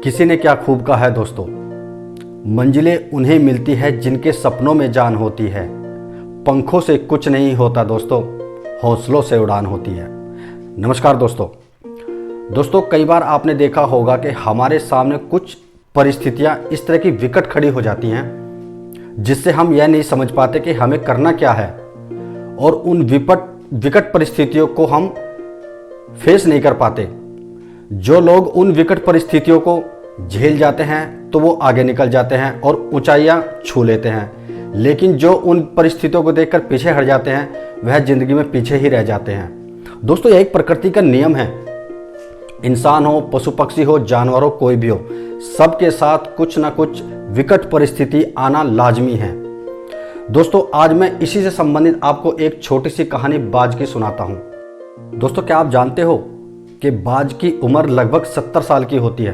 किसी ने क्या खूब कहा है दोस्तों, मंजिलें उन्हें मिलती है जिनके सपनों में जान होती है। पंखों से कुछ नहीं होता दोस्तों, हौसलों से उड़ान होती है। नमस्कार दोस्तों, कई बार आपने देखा होगा कि हमारे सामने कुछ परिस्थितियां इस तरह की विकट खड़ी हो जाती हैं जिससे हम यह नहीं समझ पाते कि हमें करना क्या है, और उन विकट परिस्थितियों को हम फेस नहीं कर पाते। जो लोग उन विकट परिस्थितियों को झेल जाते हैं तो वो आगे निकल जाते हैं और ऊंचाइयां छू लेते हैं, लेकिन जो उन परिस्थितियों को देखकर पीछे हट जाते हैं वह जिंदगी में पीछे ही रह जाते हैं। दोस्तों, यह एक प्रकृति का नियम है। इंसान हो, पशु पक्षी हो, जानवर हो, कोई भी हो, सबके साथ कुछ ना कुछ विकट परिस्थिति आना लाजमी है। दोस्तों, आज मैं इसी से संबंधित आपको एक छोटी सी कहानी बाज की सुनाता हूं। दोस्तों, क्या आप जानते हो कि बाज की उम्र लगभग 70 साल की होती है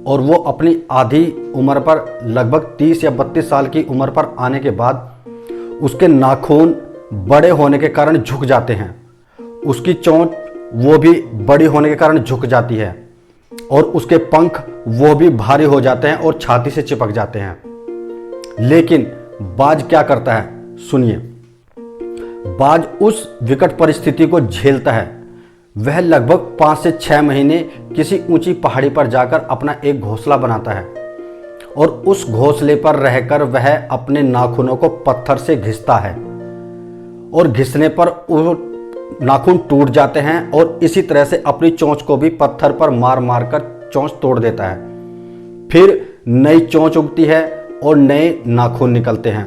और वो अपनी आधी उम्र पर लगभग 30 या 32 साल की उम्र पर आने के बाद उसके नाखून बड़े होने के कारण झुक जाते हैं, उसकी चोंच वो भी बड़ी होने के कारण झुक जाती है और उसके पंख वो भी भारी हो जाते हैं और छाती से चिपक जाते हैं। लेकिन बाज क्या करता है, सुनिए। बाज उस विकट परिस्थिति को झेलता है। वह लगभग 5 से 6 महीने किसी ऊंची पहाड़ी पर जाकर अपना एक घोंसला बनाता है और उस घोंसले पर रहकर वह अपने नाखूनों को पत्थर से घिसता है और घिसने पर वो नाखून टूट जाते हैं और इसी तरह से अपनी चोंच को भी पत्थर पर मार मार कर चोंच तोड़ देता है। फिर नई चोंच उगती है और नए नाखून निकलते हैं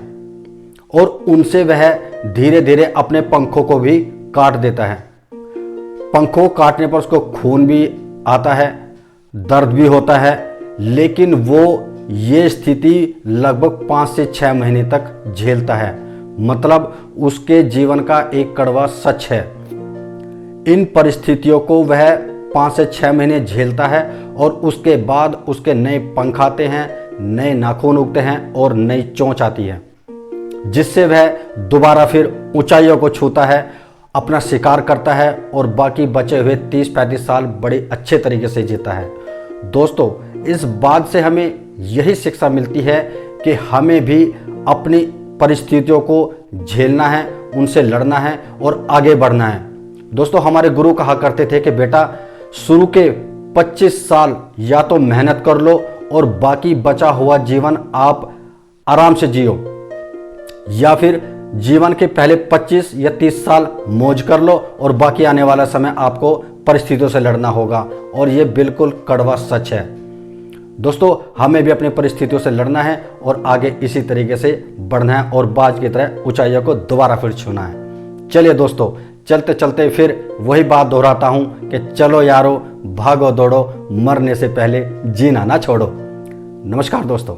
और उनसे वह धीरे धीरे अपने पंखों को भी काट देता है। पंखों काटने पर उसको खून भी आता है, दर्द भी होता है, लेकिन वो ये स्थिति लगभग 5 से 6 महीने तक झेलता है। मतलब उसके जीवन का एक कड़वा सच है। इन परिस्थितियों को वह 5 से 6 महीने झेलता है और उसके बाद उसके नए पंख आते हैं, नए नाखून उगते हैं और नई चोंच आती है, जिससे वह दोबारा फिर ऊंचाइयों को छूता है, अपना शिकार करता है और बाकी बचे हुए 30-35 साल बड़े अच्छे तरीके से जीता है। दोस्तों, इस बात से हमें यही शिक्षा मिलती है कि हमें भी अपनी परिस्थितियों को झेलना है, उनसे लड़ना है और आगे बढ़ना है। दोस्तों, हमारे गुरु कहा करते थे कि बेटा, शुरू के 25 साल या तो मेहनत कर लो और बाकी बचा हुआ जीवन आप आराम से जियो, या फिर जीवन के पहले 25 या 30 साल मौज कर लो और बाकी आने वाला समय आपको परिस्थितियों से लड़ना होगा। और ये बिल्कुल कड़वा सच है। दोस्तों, हमें भी अपनी परिस्थितियों से लड़ना है और आगे इसी तरीके से बढ़ना है और बाज की तरह ऊंचाइयों को दोबारा फिर छूना है। चलिए दोस्तों, चलते चलते फिर वही बात दोहराता हूं कि चलो यारो, भागो दौड़ो, मरने से पहले जीना ना छोड़ो। नमस्कार दोस्तों।